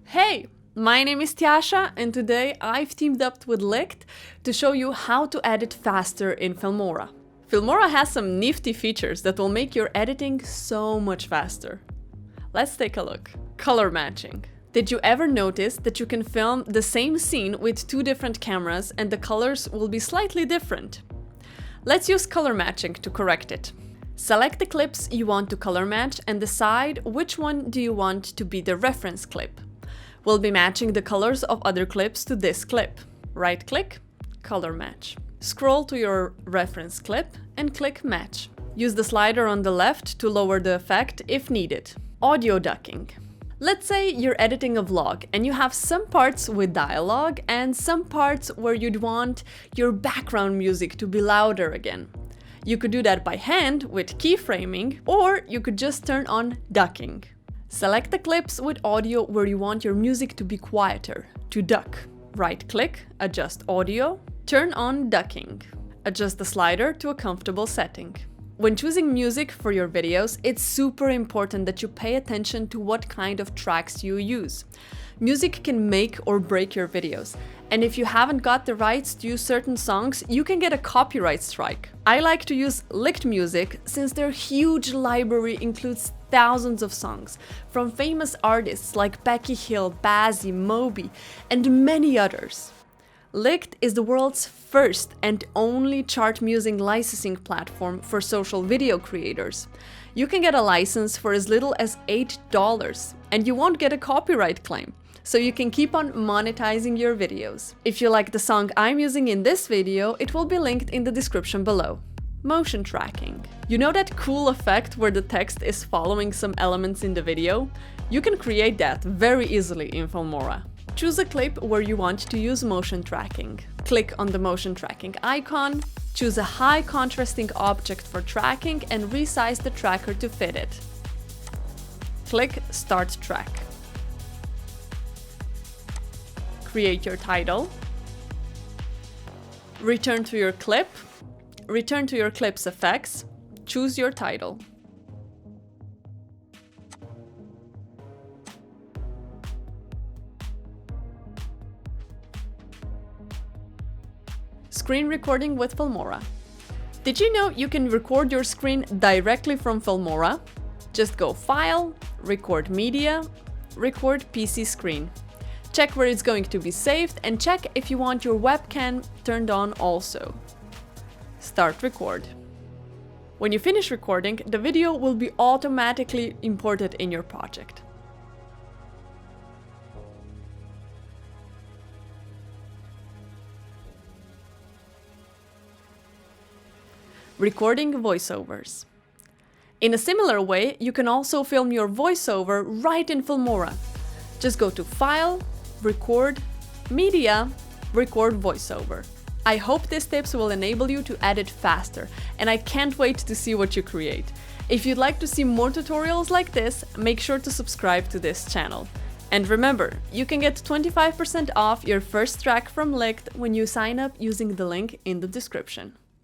Hey, my name is Tjasa, and today I've teamed up with Licht to show you how to edit faster in Filmora. Filmora has some nifty features that will make your editing so much faster. Let's take a look. Color matching. Did you ever notice that you can film the same scene with two different cameras and the colors will be slightly different? Let's use color matching to correct it. Select the clips you want to color match and decide which one do you want to be the reference clip. We'll be matching the colors of other clips to this clip. Right-click, color match. Scroll to your reference clip and click Match. Use the slider on the left to lower the effect if needed. Audio ducking. Let's say you're editing a vlog and you have some parts with dialogue and some parts where you'd want your background music to be louder again. You could do that by hand with keyframing, or you could just turn on ducking. Select the clips with audio where you want your music to be quieter, to duck. Right-click, adjust audio, turn on ducking. Adjust the slider to a comfortable setting. When choosing music for your videos, it's super important that you pay attention to what kind of tracks you use. Music can make or break your videos, and if you haven't got the rights to use certain songs, you can get a copyright strike. I like to use Licht music since their huge library includes thousands of songs from famous artists like Becky Hill, Bazzi, Moby, and many others. Licht is the world's first and only chart music licensing platform for social video creators. You can get a license for as little as $8, and you won't get a copyright claim, so you can keep on monetizing your videos. If you like the song I'm using in this video, it will be linked in the description below. Motion tracking. You know that cool effect where the text is following some elements in the video? You can create that very easily in Filmora. Choose a clip where you want to use motion tracking. Click on the motion tracking icon, choose a high contrasting object for tracking and resize the tracker to fit it. Click Start Track. Create your title. Return to your clip. Return to your clip's effects. Choose your title. Screen recording with Filmora. Did you know you can record your screen directly from Filmora? Just go File, Record Media, Record PC Screen. Check where it's going to be saved and check if you want your webcam turned on also. Start record. When you finish recording, the video will be automatically imported in your project. Recording voiceovers. In a similar way, you can also film your voiceover right in Filmora. Just go to File, Record, Media, Record Voiceover. I hope these tips will enable you to edit faster, and I can't wait to see what you create. If you'd like to see more tutorials like this, make sure to subscribe to this channel. And remember, you can get 25% off your first track from Licht when you sign up using the link in the description.